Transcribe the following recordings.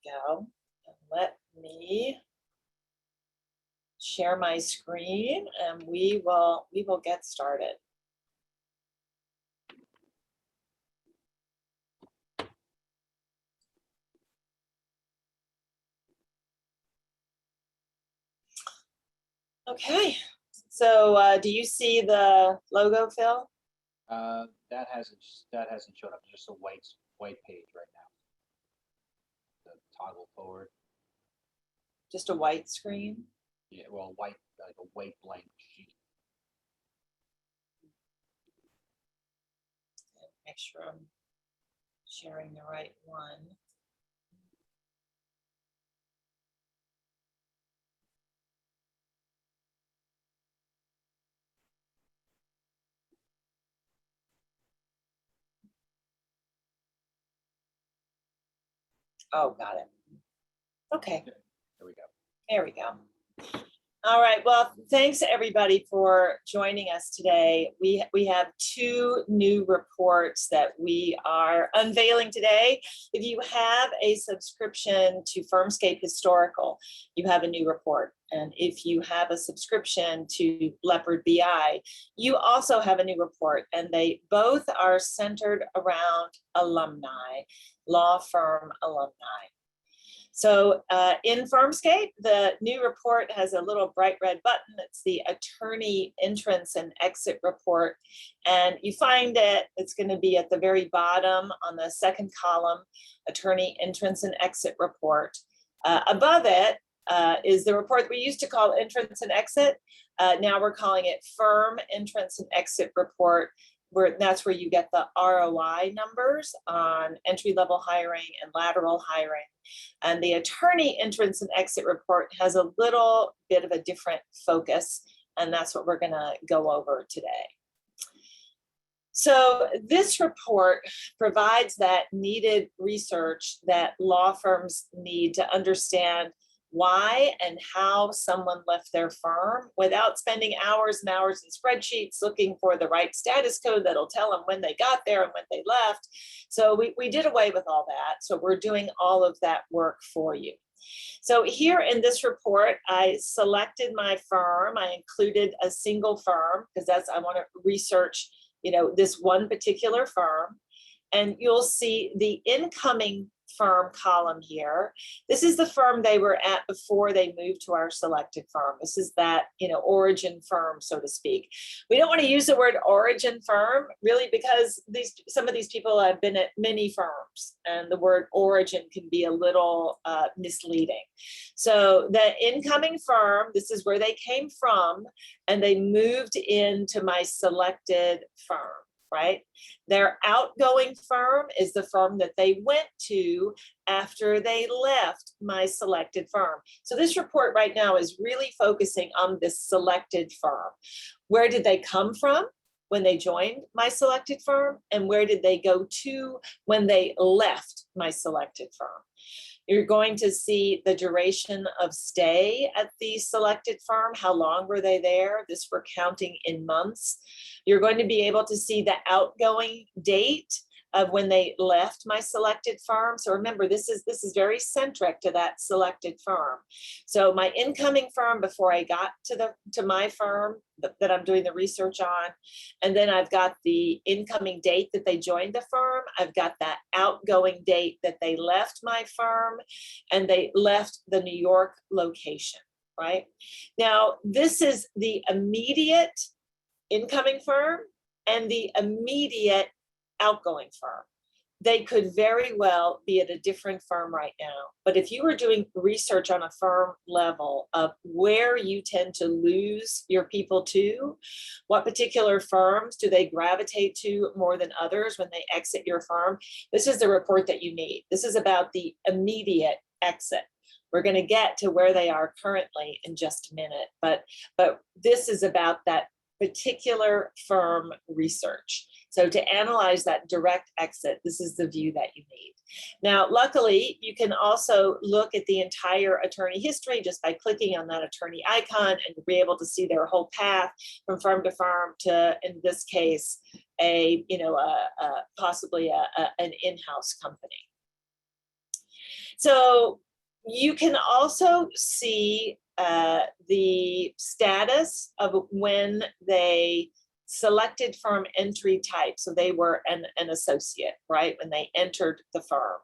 we go. And let me share my screen and we will get started. Okay, so do you see the logo, Phil? That hasn't shown up. Just a white page right now. The toggle forward. Just a white screen? Yeah, well, white, like a white blank sheet. Make sure I'm sharing the right one. Oh, got it. Okay. There we go. There we go. All right. Well, thanks everybody for joining us today. We have two new reports that we are unveiling today. If you have a subscription to Firmscape Historical, you have a new report. And if you have a subscription to Leopard BI, you also have a new report. And they both are centered around alumni, law firm alumni. So in Firmscape, the new report has a little bright red button. It's the attorney entrance and exit report. And you find it's going to be at the very bottom on the second column, attorney entrance and exit report. Above it is the report we used to call entrance and exit. Now we're calling it firm entrance and exit report. That's where you get the ROI numbers on entry-level hiring and lateral hiring. And the attorney entrance and exit report has a little bit of a different focus, and that's what we're going to go over today. So this report provides that needed research that law firms need to understand why and how someone left their firm without spending hours and hours in spreadsheets looking for the right status code that'll tell them when they got there and when they left. So we did away with all that. So we're doing all of that work for you. So here in this report, I selected my firm. I included a single firm because I want to research, this one particular firm. And you'll see the incoming firm column here. This is the firm they were at before they moved to our selected firm. This is that, origin firm, so to speak. We don't want to use the word origin firm really because some of these people have been at many firms and the word origin can be a little misleading. So the incoming firm, this is where they came from and they moved into my selected firm. Right? Their outgoing firm is the firm that they went to after they left my selected firm. So this report right now is really focusing on this selected firm. Where did they come from when they joined my selected firm? And where did they go to when they left my selected firm? You're going to see the duration of stay at the selected firm. How long were they there? This we're counting in months. You're going to be able to see the outgoing date of when they left my selected firm. So remember, this is very centric to that selected firm. So my incoming firm before I got to my firm that I'm doing the research on, and then I've got the incoming date that they joined the firm. I've got that outgoing date that they left my firm, and they left the New York location. Right now, this is the immediate incoming firm and the immediate outgoing firm. They could very well be at a different firm right now. But if you were doing research on a firm level of where you tend to lose your people to, what particular firms do they gravitate to more than others when they exit your firm, this is the report that you need. This is about the immediate exit. We're going to get to where they are currently in just a minute, but this is about that particular firm research. So to analyze that direct exit, this is the view that you need. Now, luckily, you can also look at the entire attorney history just by clicking on that attorney icon and be able to see their whole path from firm to firm to, in this case, possibly an in-house company. So you can also see the status of when they selected firm entry type. So they were an associate, right? When they entered the firm.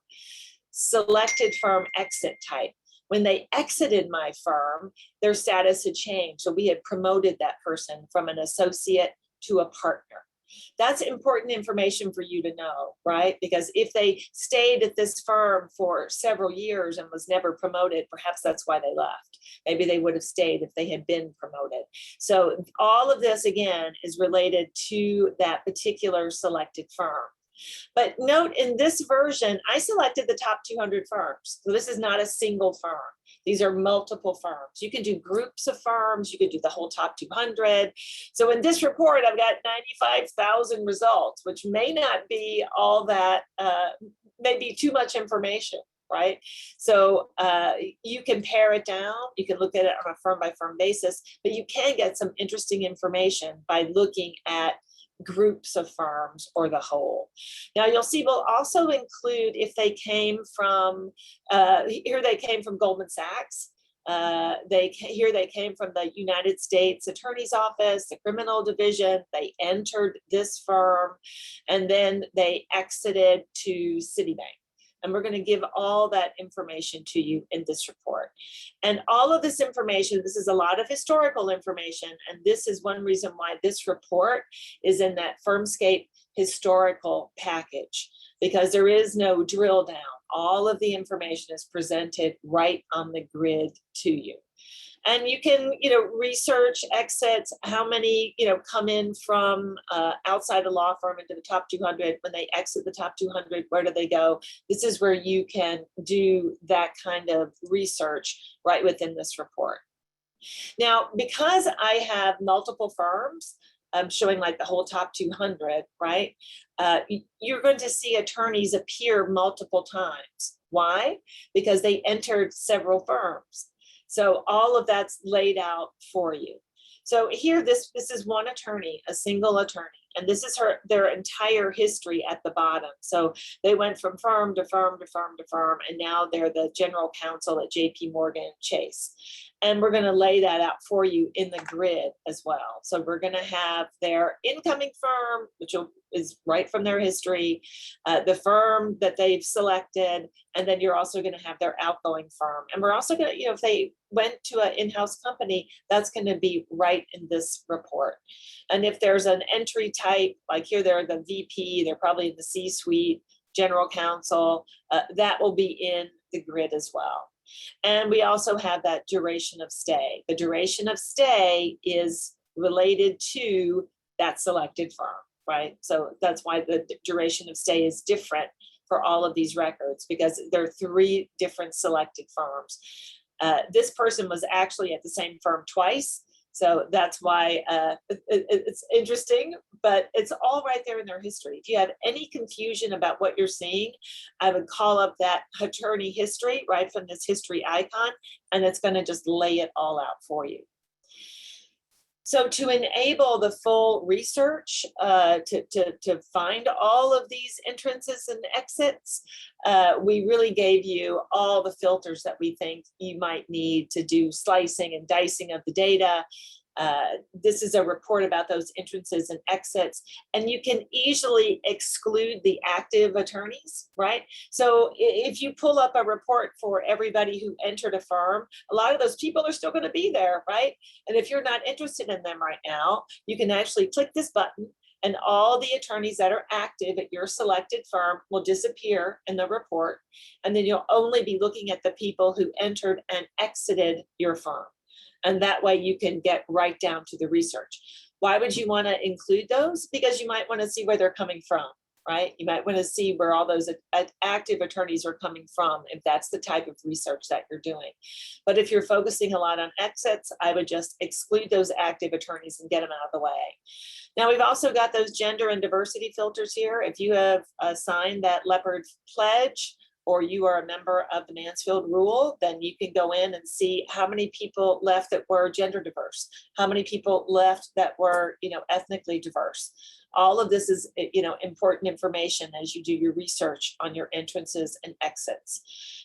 Selected firm exit type. When they exited my firm, their status had changed. So we had promoted that person from an associate to a partner. That's important information for you to know, right? Because if they stayed at this firm for several years and was never promoted, perhaps that's why they left. Maybe they would have stayed if they had been promoted. So all of this, again, is related to that particular selected firm. But note in this version, I selected the top 200 firms. So this is not a single firm. These are multiple firms. You can do groups of firms. You can do the whole top 200. So in this report, I've got 95,000 results, which may not be all that, maybe too much information, right? So you can pare it down. You can look at it on a firm by firm basis, but you can get some interesting information by looking at groups of firms or the whole. Now you'll see we'll also include if they came from, here they came from Goldman Sachs. Here they came from the United States Attorney's Office, the criminal division. They entered this firm and then they exited to Citibank. And we're going to give all that information to you in this report. And all of this information, this is a lot of historical information. And this is one reason why this report is in that Firmscape historical package, because there is no drill down. All of the information is presented right on the grid to you. And you can, research exits, how many, come in from outside a law firm into the top 200. When they exit the top 200, where do they go? This is where you can do that kind of research right within this report. Now, because I have multiple firms, I'm showing like the whole top 200, right? You're going to see attorneys appear multiple times. Why? Because they entered several firms. So all of that's laid out for you. So here, this is one attorney, a single attorney, and this is their entire history at the bottom. So they went from firm to firm to firm to firm, and now they're the general counsel at JP Morgan Chase. And we're going to lay that out for you in the grid as well. So we're going to have their incoming firm, which is right from their history, the firm that they've selected, and then you're also going to have their outgoing firm. And we're also going to, if they went to an in-house company, that's going to be right in this report. And if there's an entry type, like here, they're the VP, they're probably in the C-suite, general counsel, that will be in the grid as well. And we also have that duration of stay. The duration of stay is related to that selected firm, right? So that's why the duration of stay is different for all of these records, because there are 3 different selected firms. This person was actually at the same firm twice. So that's why it's interesting, but it's all right there in their history. If you have any confusion about what you're seeing, I would call up that attorney history right from this history icon, and it's going to just lay it all out for you. So to enable the full research, to find all of these entrances and exits, we really gave you all the filters that we think you might need to do slicing and dicing of the data. This is a report about those entrances and exits, and you can easily exclude the active attorneys, right? So if you pull up a report for everybody who entered a firm, a lot of those people are still going to be there, right? And if you're not interested in them right now, you can actually click this button, and all the attorneys that are active at your selected firm will disappear in the report, and then you'll only be looking at the people who entered and exited your firm. And that way you can get right down to the research. Why would you want to include those? Because you might want to see where they're coming from, right? You might want to see where all those active attorneys are coming from, if that's the type of research that you're doing. But if you're focusing a lot on exits, I would just exclude those active attorneys and get them out of the way. Now, we've also got those gender and diversity filters here. If you have signed that Leopard pledge, or you are a member of the Mansfield Rule, then you can go in and see how many people left that were gender diverse, how many people left that were, ethnically diverse. All of this is, important information as you do your research on your entrances and exits.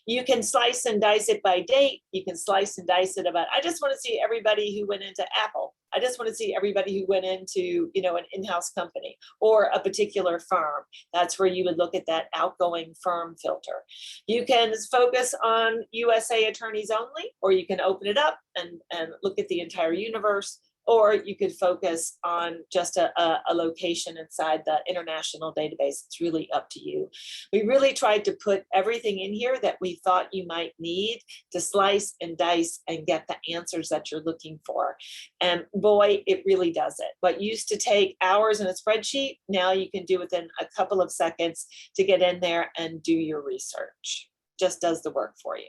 You can slice and dice it by date. You can slice and dice it about, I just want to see everybody who went into Apple. I just want to see everybody who went into, an in-house company or a particular firm. That's where you would look at that outgoing firm filter. You can focus on USA attorneys only, or you can open it up and look at the entire universe, or you could focus on just a location inside the international database. It's really up to you. We really tried to put everything in here that we thought you might need to slice and dice and get the answers that you're looking for. And boy, it really does it. What used to take hours in a spreadsheet, now you can do within a couple of seconds to get in there and do your research. Just does the work for you.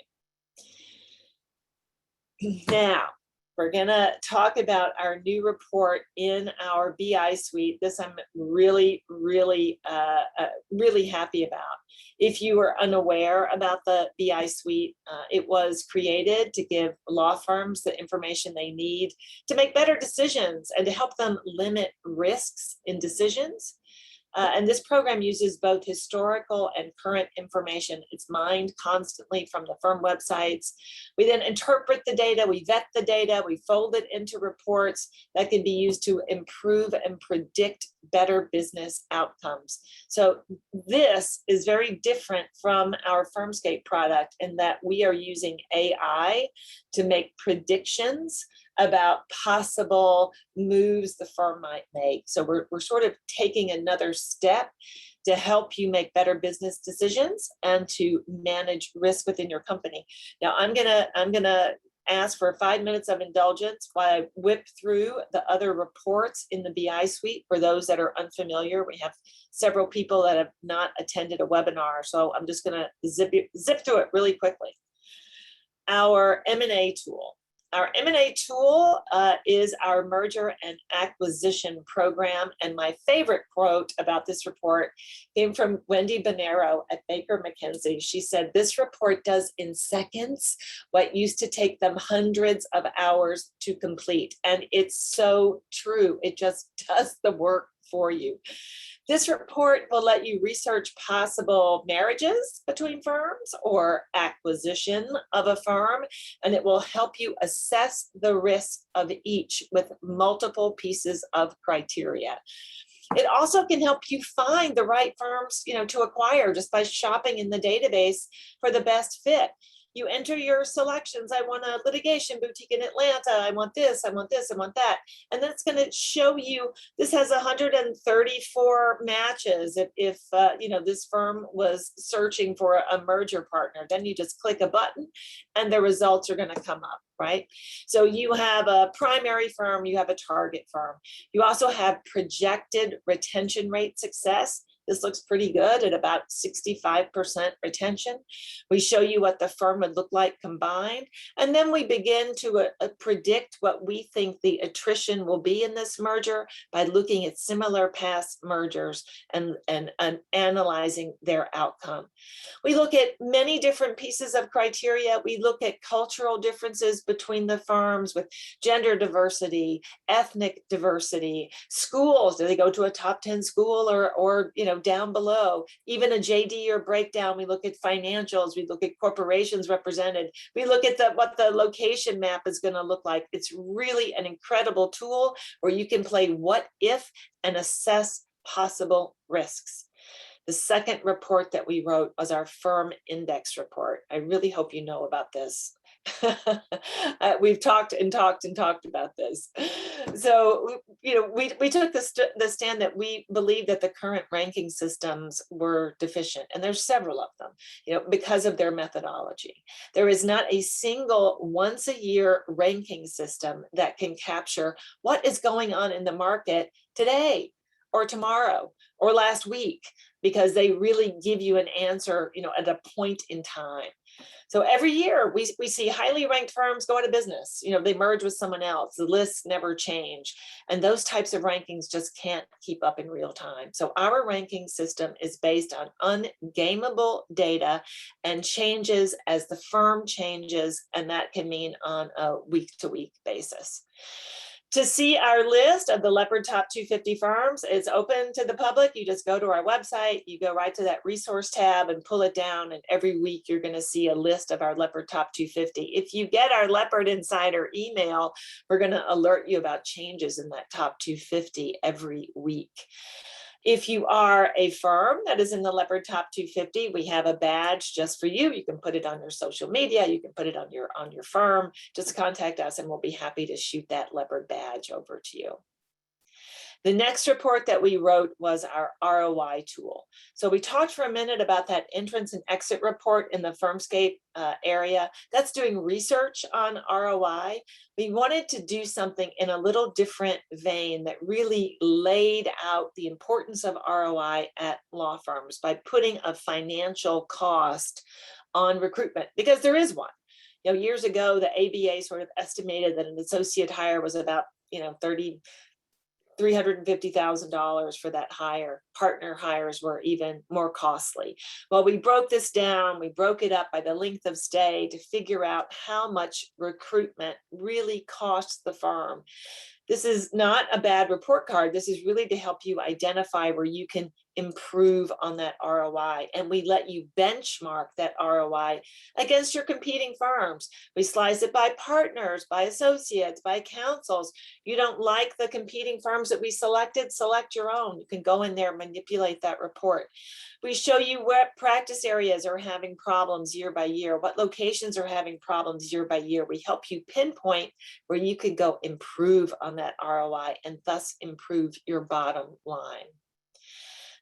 Now, we're gonna talk about our new report in our BI suite. This I'm really, really, really happy about. If you are unaware about the BI suite, it was created to give law firms the information they need to make better decisions and to help them limit risks in decisions. And this program uses both historical and current information. It's mined constantly from the firm websites. We then interpret the data, we vet the data, we fold it into reports that can be used to improve and predict better business outcomes. So this is very different from our Firmscape product in that we are using AI to make predictions about possible moves the firm might make. So we're sort of taking another step to help you make better business decisions and to manage risk within your company. Now I'm gonna ask for 5 minutes of indulgence while I whip through the other reports in the BI suite for those that are unfamiliar. We have several people that have not attended a webinar, so I'm just gonna zip through it really quickly. Our M&A tool. Our M&A tool is our merger and acquisition program. And my favorite quote about this report came from Wendy Bonero at Baker McKenzie. She said, "This report does in seconds what used to take them hundreds of hours to complete." And it's so true. It just does the work for you. This report will let you research possible marriages between firms or acquisition of a firm, and it will help you assess the risk of each with multiple pieces of criteria. It also can help you find the right firms, to acquire just by shopping in the database for the best fit. You enter your selections. I want a litigation boutique in Atlanta. I want this, I want this, I want that. And then it's going to show you, this has 134 matches. If this firm was searching for a merger partner, then you just click a button and the results are going to come up, right? So you have a primary firm, you have a target firm. You also have projected retention rate success. This looks pretty good at about 65% retention. We show you what the firm would look like combined. And then we begin to predict what we think the attrition will be in this merger by looking at similar past mergers and analyzing their outcome. We look at many different pieces of criteria. We look at cultural differences between the firms with gender diversity, ethnic diversity, schools. Do they go to a top 10 school or down below, even a JD or breakdown? We look at financials, we look at corporations represented, we look at what the location map is going to look like. It's really an incredible tool where you can play what if and assess possible risks. The second report that we wrote was our firm index report. I really hope you know about this. We've talked about this. So, we took the stand that we believe that the current ranking systems were deficient, and there's several of them, because of their methodology. There is not a single once a year ranking system that can capture what is going on in the market today or tomorrow or last week, because they really give you an answer, at a point in time. So every year we see highly ranked firms go out of business. They merge with someone else. The lists never change. And those types of rankings just can't keep up in real time. So our ranking system is based on ungameable data and changes as the firm changes. And that can mean on a week-to-week basis. To see our list of the Leopard Top 250 firms, it's open to the public. You just go to our website, you go right to that resource tab and pull it down. And every week you're going to see a list of our Leopard Top 250. If you get our Leopard Insider email, we're going to alert you about changes in that top 250 every week. If you are a firm that is in the Leopard Top 250, we have a badge just for you. You can put it on your social media. You can put it on your firm. Just contact us and we'll be happy to shoot that Leopard badge over to you. The next report that we wrote was our ROI tool. So we talked for a minute about that entrance and exit report in the Firmscape area. That's doing research on ROI. We wanted to do something in a little different vein that really laid out the importance of ROI at law firms by putting a financial cost on recruitment, because there is one. You know, years ago, the ABA sort of estimated that an associate hire was about, $350,000 for that hire. Partner hires were even more costly. Well, we broke this down. We broke it up by the length of stay to figure out how much recruitment really costs the firm. This is not a bad report card. This is really to help you identify where you can improve on that ROI. And we let you benchmark that ROI against your competing firms. We slice it by partners, by associates, by counsels. You don't like the competing firms that we selected, select your own. You can go in there, manipulate that report. We show you what practice areas are having problems year by year, what locations are having problems year by year. We help you pinpoint where you could go improve on that ROI and thus improve your bottom line.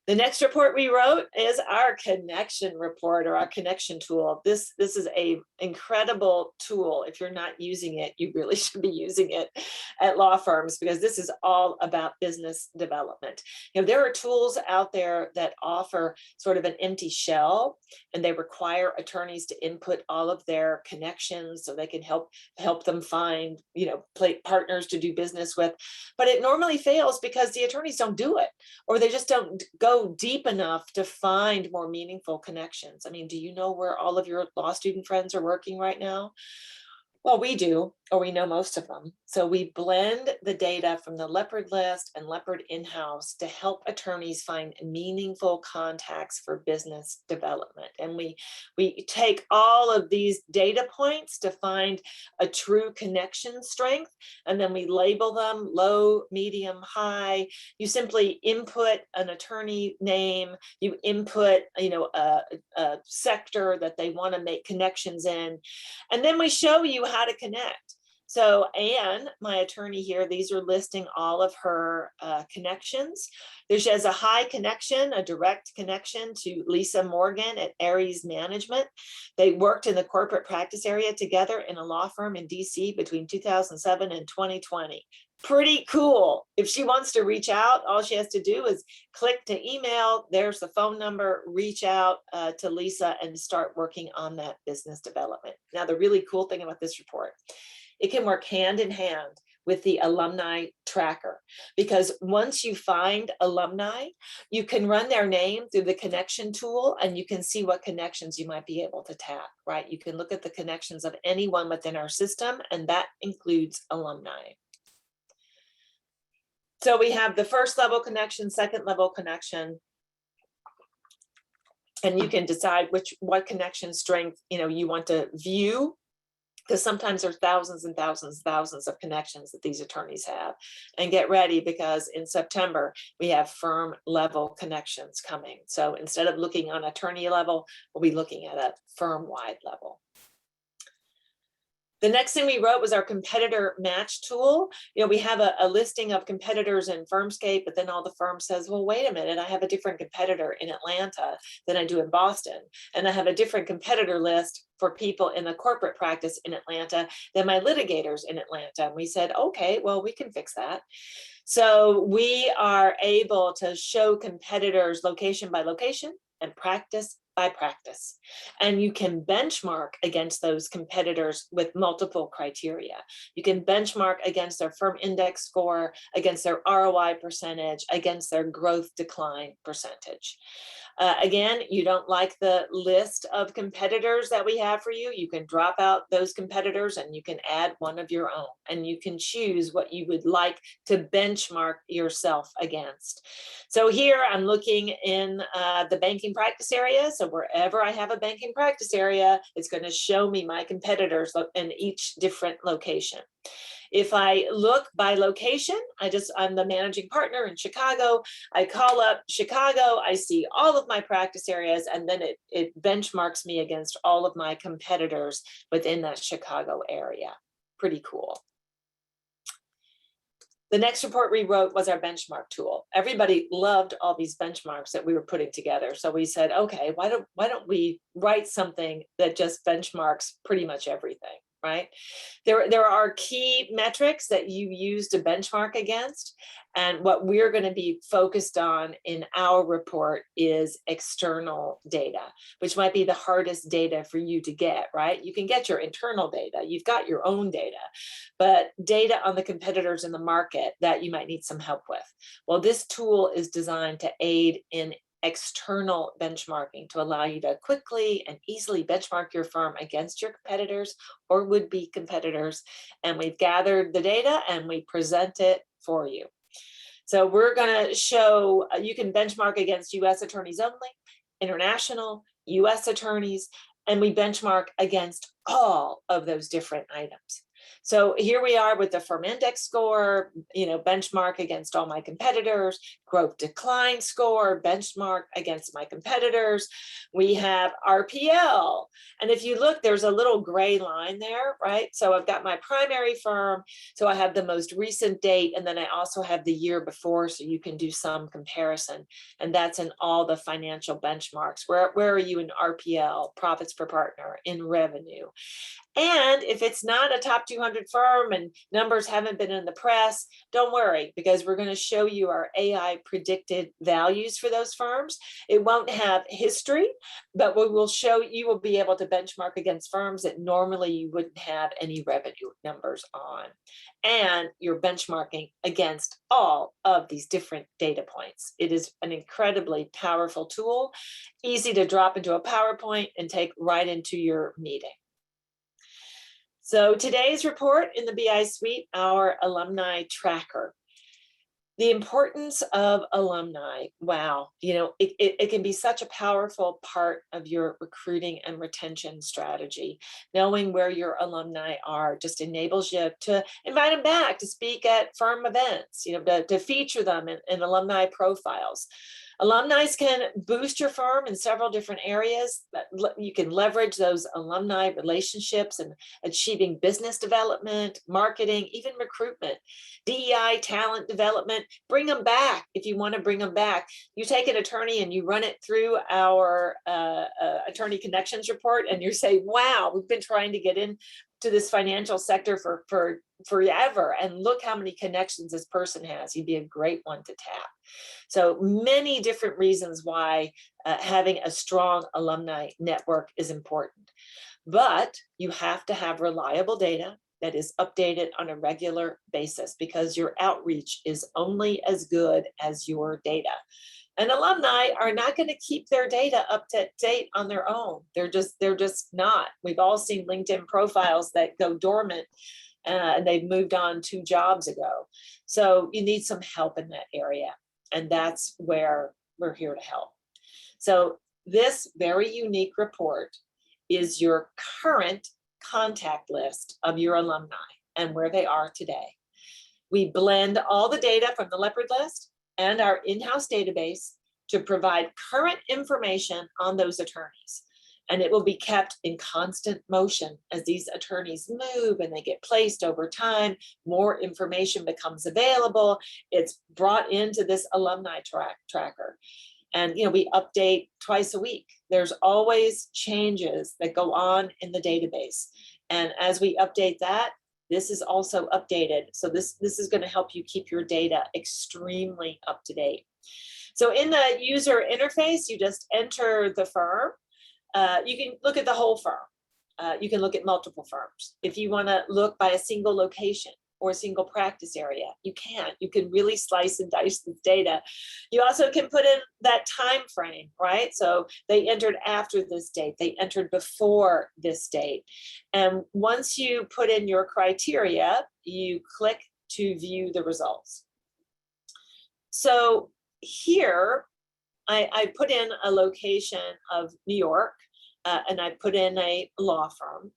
The next report we wrote is our connection report, or our connection tool. This is an incredible tool. If you're not using it, you really should be using it at law firms, because this is all about business development. You know, there are tools out there that offer sort of an empty shell, and they require attorneys to input all of their connections so they can help them find, partners to do business with. But it normally fails because the attorneys don't do it, or they just don't go deep enough to find more meaningful connections. I mean, do you know where all of your law student friends are working right now? Well, we do, or we know most of them. So we blend the data from the Leopard list and Leopard in-house to help attorneys find meaningful contacts for business development. And we take all of these data points to find a true connection strength, and then we label them low, medium, high. You simply input an attorney name, you input, a sector that they want to make connections in, and then we show you how to connect. So Anne, my attorney here, these are listing all of her connections. She has a high connection, a direct connection to Lisa Morgan at Aries Management. They worked in the corporate practice area together in a law firm in DC between 2007 and 2020. Pretty cool. If she wants to reach out, all she has to do is click to email. There's the phone number, reach out to Lisa and start working on that business development. Now, the really cool thing about this report, it can work hand in hand with the Alumni Tracker, because once you find alumni, you can run their name through the connection tool and you can see what connections you might be able to tap, right? You can look at the connections of anyone within our system, and that includes alumni. So we have the first level connection, second level connection, and you can decide what connection strength you want to view, because sometimes there's thousands and thousands of connections that these attorneys have. And get ready, because in September we have firm level connections coming. So instead of looking on attorney level, we'll be looking at a firm-wide level. The next thing we wrote was our competitor match tool. We have a listing of competitors in Firmscape, but then all the firm says, well, wait a minute, I have a different competitor in Atlanta than I do in Boston. And I have a different competitor list for people in the corporate practice in Atlanta than my litigators in Atlanta. And we said, okay, well, we can fix that. So we are able to show competitors location by location and practice by practice. And you can benchmark against those competitors with multiple criteria. You can benchmark against their firm index score, against their ROI percentage, against their growth decline percentage. Again, you don't like the list of competitors that we have for you, you can drop out those competitors and you can add one of your own, and you can choose what you would like to benchmark yourself against. So here I'm looking in the banking practice area. So wherever I have a banking practice area, it's going to show me my competitors in each different location. If I look by location, I'm the managing partner in Chicago. I call up Chicago, I see all of my practice areas, and then it benchmarks me against all of my competitors within that Chicago area. Pretty cool. The next report we wrote was our benchmark tool. Everybody loved all these benchmarks that we were putting together. So we said, okay, why don't we write something that just benchmarks pretty much everything, right? There are key metrics that you use to benchmark against. And what we're going to be focused on in our report is external data, which might be the hardest data for you to get, right? You can get your internal data, you've got your own data, but data on the competitors in the market that you might need some help with. Well, this tool is designed to aid in external benchmarking to allow you to quickly and easily benchmark your firm against your competitors or would-be competitors. And we've gathered the data and we present it for you. So we're going to show you can benchmark against US attorneys only, international, US attorneys, and we benchmark against all of those different items. So here we are with the firm index score, benchmark against all my competitors, growth decline score, benchmark against my competitors. We have RPL. And if you look, there's a little gray line there, right? So I've got my primary firm. So I have the most recent date, and then I also have the year before, so you can do some comparison. And that's in all the financial benchmarks. Where are you in RPL, profits per partner, in revenue? And if it's not a top 200 firm and numbers haven't been in the press, don't worry, because we're going to show you our AI predicted values for those firms. It won't have history, but we will show you will be able to benchmark against firms that normally you wouldn't have any revenue numbers on. And you're benchmarking against all of these different data points. It is an incredibly powerful tool, easy to drop into a PowerPoint and take right into your meeting. So today's report in the BI suite, our Alumni Tracker. The importance of alumni, wow, it can be such a powerful part of your recruiting and retention strategy. Knowing where your alumni are just enables you to invite them back to speak at firm events, to feature them in alumni profiles. Alumni can boost your firm in several different areas. You can leverage those alumni relationships and achieving business development, marketing, even recruitment, DEI, talent development. Bring them back if you want to bring them back. You take an attorney and you run it through our attorney connections report, and you say, wow, we've been trying to get into this financial sector for forever, and look how many connections this person has. You'd be a great one to tap. So many different reasons why having a strong alumni network is important. But you have to have reliable data that is updated on a regular basis, because your outreach is only as good as your data. And alumni are not going to keep their data up to date on their own. They're just not. We've all seen LinkedIn profiles that go dormant and they've moved on 2 jobs ago. So you need some help in that area. And that's where we're here to help. So this very unique report is your current contact list of your alumni and where they are today. We blend all the data from the Leopard list and our in-house database to provide current information on those attorneys. And it will be kept in constant motion as these attorneys move and they get placed over time. More information becomes available. It's brought into this alumni tracker. And we update twice a week. There's always changes that go on in the database. And as we update that, this is also updated. So this is going to help you keep your data extremely up to date. So in the user interface, you just enter the firm. You can look at the whole firm. You can look at multiple firms. If you want to look by a single location or a single practice area, you can. You can really slice and dice this data. You also can put in that time frame, right? So they entered after this date, they entered before this date. And once you put in your criteria, you click to view the results. So here, I put in a location of New York, and I put in a law firm.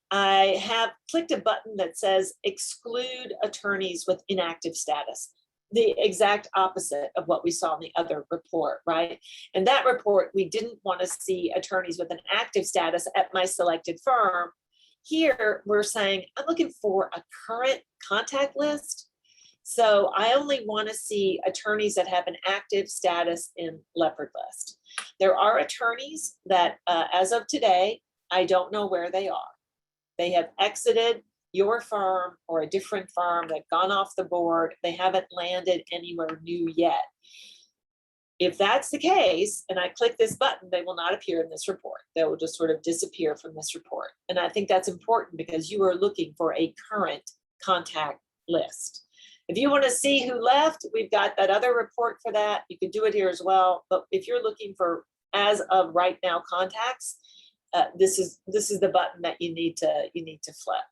I have clicked a button that says exclude attorneys with inactive status, the exact opposite of what we saw in the other report, right? In that report, we didn't want to see attorneys with an active status at my selected firm. Here, we're saying, I'm looking for a current contact list. So I only want to see attorneys that have an active status in Leopard list. There are attorneys that, as of today, I don't know where they are. They have exited your firm or a different firm. They've gone off the board. They haven't landed anywhere new yet. If that's the case, and I click this button, they will not appear in this report. They will just sort of disappear from this report. And I think that's important because you are looking for a current contact list. If you want to see who left, we've got that other report for that. You can do it here as well. But if you're looking for as of right now contacts, this is the button that you need to flip.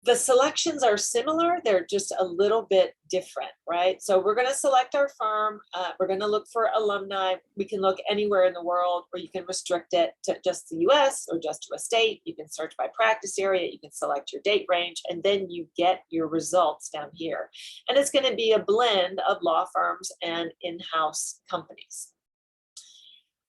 The selections are similar, they're just a little bit different, right? So we're going to select our firm, we're going to look for alumni. We can look anywhere in the world, or you can restrict it to just the US or just to a state. You can search by practice area, you can select your date range, and then you get your results down here. And it's going to be a blend of law firms and in-house companies.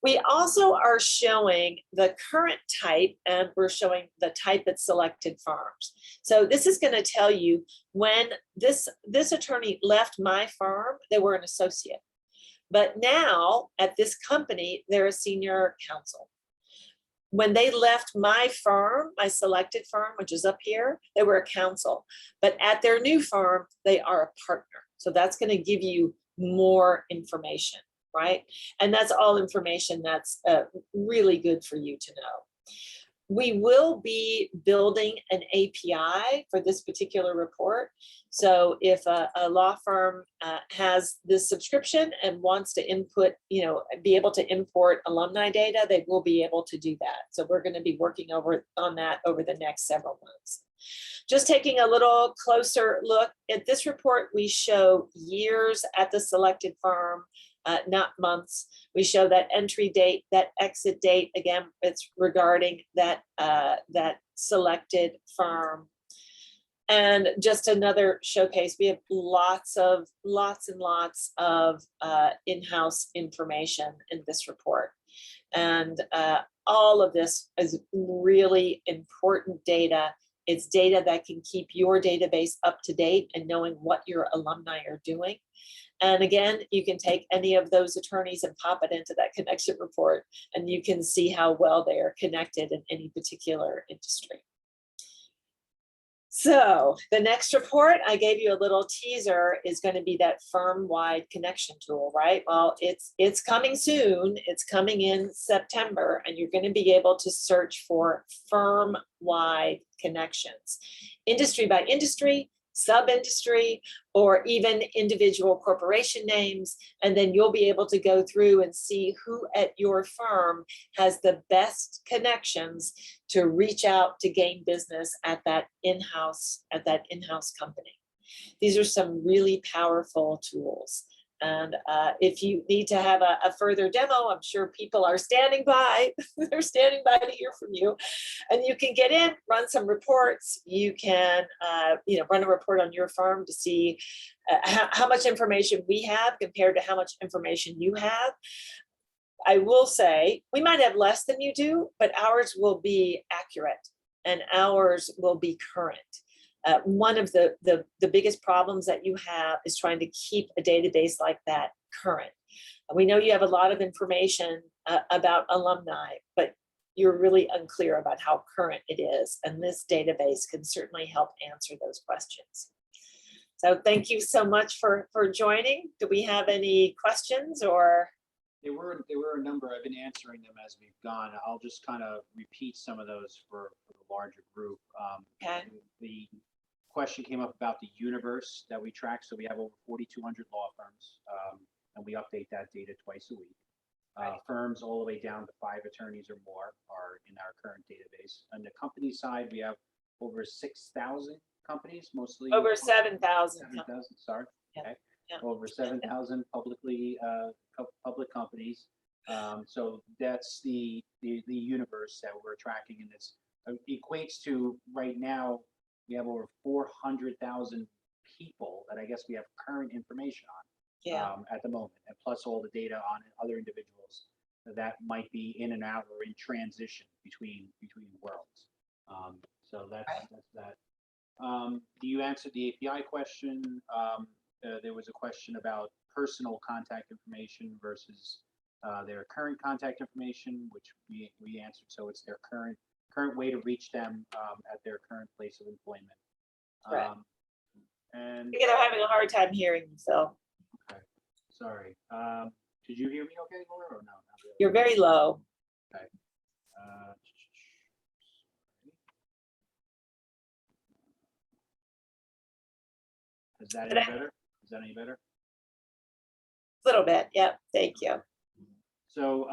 We also are showing the current type, and we're showing the type at selected firms. So this is going to tell you when this attorney left my firm, they were an associate. But now at this company, they're a senior counsel. When they left my firm, my selected firm, which is up here, they were a counsel. But at their new firm, they are a partner. So that's going to give you more information. Right? And that's all information that's really good for you to know. We will be building an API for this particular report. So if a law firm has this subscription and wants to input, be able to import alumni data, they will be able to do that. So we're going to be working on that over the next several months. Just taking a little closer look at this report, we show years at the selected firm, not months. We show that entry date, that exit date. Again, it's regarding that selected firm. And just another showcase, we have lots and lots of in-house information in this report. And all of this is really important data. It's data that can keep your database up to date and knowing what your alumni are doing. And again, you can take any of those attorneys and pop it into that connection report, and you can see how well they are connected in any particular industry. So the next report, I gave you a little teaser, is going to be that firm-wide connection tool, right? Well, it's coming soon. It's coming in September, and you're going to be able to search for firm-wide connections, industry by industry, sub-industry, or even individual corporation names. And then you'll be able to go through and see who at your firm has the best connections to reach out to gain business at that in-house company. These are some really powerful tools. And if you need to have a further demo, I'm sure people are standing by. They're standing by to hear from you. And you can get in, run some reports. You can run a report on your firm to see how much information we have compared to how much information you have. I will say we might have less than you do, but ours will be accurate and ours will be current. One of the biggest problems that you have is trying to keep a database like that current. We know you have a lot of information about alumni, but you're really unclear about how current it is. And this database can certainly help answer those questions. So thank you so much for joining. Do we have any questions or There were a number. I've been answering them as we've gone. I'll just kind of repeat some of those for the larger group. Okay. The question came up about the universe that we track. So we have over 4,200 law firms, and we update that data twice a week. Right. Firms all the way down to 5 attorneys or more are in our current database. On the company side, we have over 6,000 companies, mostly Over 7,000. 7,000. Sorry. Yeah. Okay. Yeah. Over 7,000 public companies. So that's the universe that we're tracking, and it's equates to right now we have over 400,000 people that I guess we have current information on. Yeah. At the moment, and plus all the data on other individuals that might be in and out or in transition between worlds. So that's that. You answered the API question. There was a question about personal contact information versus their current contact information, which we answered. So it's their current way to reach them at their current place of employment. Right. And I think they're having a hard time hearing you, Phil. okay, sorry. Did you hear me okay, Laura, or no? Not really? You're very low. Okay. Is that any better? Is that any better? A little bit. Yeah. Thank you. So,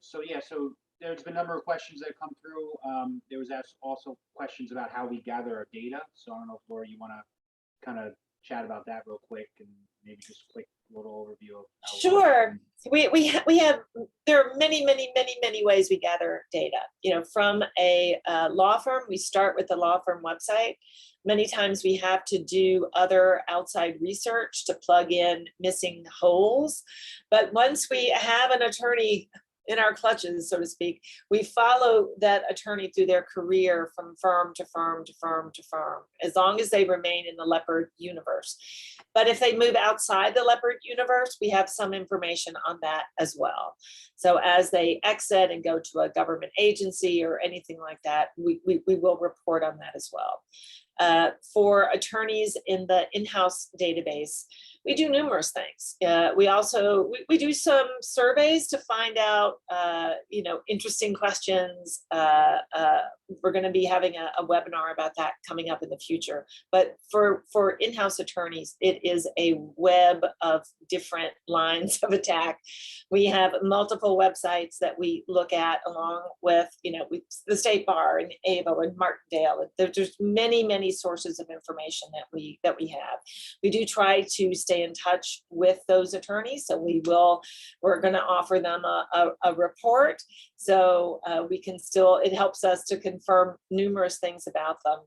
so there's been a number of questions that have come through. There was also questions about how we gather our data. So I don't know if Laura, you want to kind of chat about that real quick and maybe just a quick little overview of how Sure. We have, there are many ways we gather data. You know, from a law firm, we start with the law firm website. Many times we have to do other outside research to plug in missing holes. But once we have an attorney in our clutches, so to speak, we follow that attorney through their career from firm to firm to firm to firm, as long as they remain in the Leopard universe. But if they move outside the Leopard universe, we have some information on that as well. So as they exit and go to a government agency or anything like that, we will report on that as well. For attorneys in the in-house database, we do numerous things. We also do some surveys to find out, interesting questions. We're going to be having a webinar about that coming up in the future. But for in-house attorneys, it is a web of different lines of attack. We have multiple websites that we look at, along with the State Bar and AVO and Martindale. There's many sources of information that we have. We do try to stay in touch with those attorneys, so we're going to offer them a report, so we can still, it helps us to confirm numerous things about them,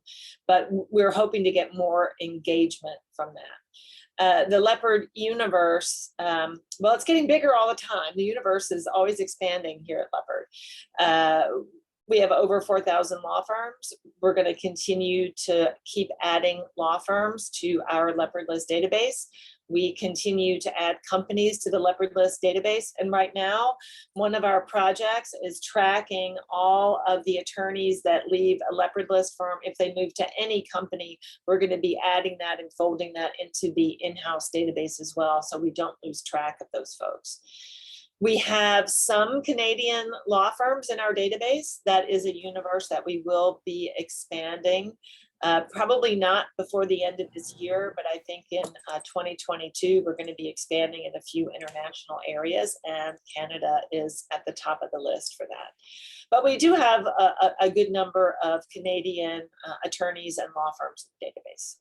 but we're hoping to get more engagement from that. The Leopard Universe, well, it's getting bigger all the time. The universe is always expanding here at Leopard. We have over 4,000 law firms. We're going to continue to keep adding law firms to our Leopard List database. We continue to add companies to the Leopard List database. And right now, one of our projects is tracking all of the attorneys that leave a Leopard List firm. If they move to any company, we're going to be adding that and folding that into the in-house database as well, so we don't lose track of those folks. We have some Canadian law firms in our database. That is a universe that we will be expanding. Probably not before the end of this year, but I think in 2022, we're going to be expanding in a few international areas, and Canada is at the top of the list for that. But we do have a good number of Canadian attorneys and law firms in the database.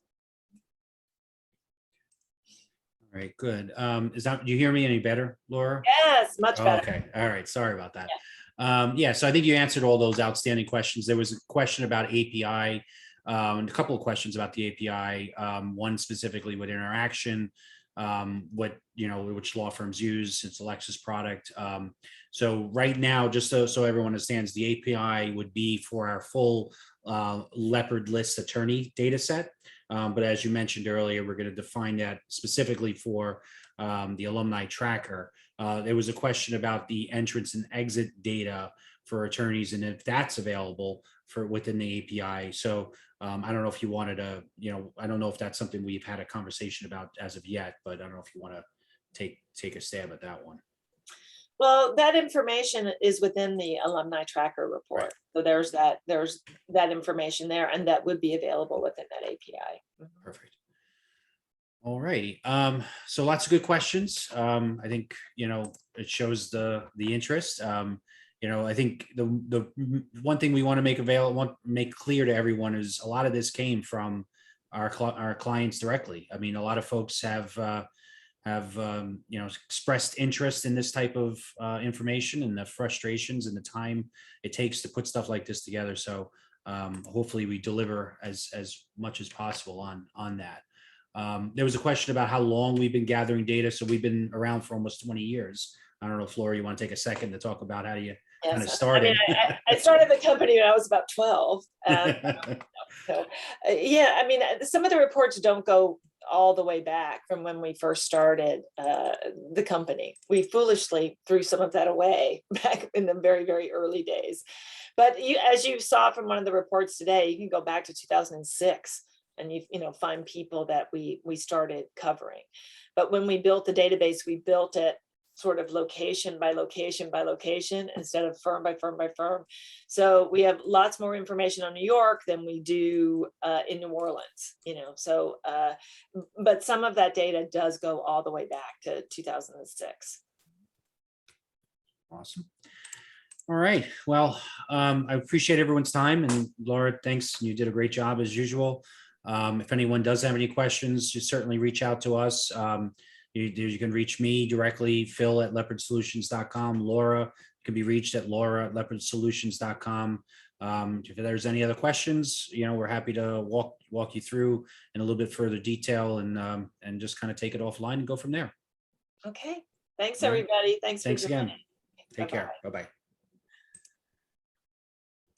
All right, good. Do you hear me any better, Laura? Yes, much better. Okay, all right, sorry about that. Yeah, so I think you answered all those outstanding questions. There was a question about API, and a couple of questions about the API, one specifically with interaction, which law firms use. It's a Lexis product. So right now, just so everyone understands, the API would be for our full Leopard List attorney data set. But as you mentioned earlier, we're going to define that specifically for the Alumni Tracker. There was a question about the entrance and exit data for attorneys and if that's available for within the API. So I don't know if you wanted to, I don't know if that's something we've had a conversation about as of yet, but I don't know if you want to take a stab at that one. Well, that information is within the Alumni Tracker report. So there's that information there, and that would be available within that API. Mhm. Perfect. All righty. So lots of good questions. I think, it shows the interest. I think the one thing we want to make clear to everyone is a lot of this came from our clients directly. I mean, a lot of folks have expressed interest in this type of information and the frustrations and the time it takes to put stuff like this together. So hopefully we deliver as much as possible on that. There was a question about how long we've been gathering data. So we've been around for almost 20 years. I don't know, Flora, you want to take a second to talk about how you kind of started? I started the company when I was about 12. So, yeah, I mean, some of the reports don't go all the way back from when we first started the company. We foolishly threw some of that away back in the very, very early days. But as you saw from one of the reports today, you can go back to 2006 and find people that we started covering. But when we built the database, we built it sort of location by location by location instead of firm by firm by firm. So we have lots more information on New York than we do in New Orleans, so but some of that data does go all the way back to 2006. Awesome. All right. Well, I appreciate everyone's time, and Laura, thanks. You did a great job as usual. If anyone does have any questions, just certainly reach out to us. You can reach me directly, Phil at leopardsolutions.com. Laura can be reached at Laura at leopardsolutions.com. If there's any other questions, we're happy to walk you through in a little bit further detail and just kind of take it offline and go from there. Okay. Thanks, All right. everybody. Thanks Thanks for again. joining. Take Bye-bye. care. Bye-bye.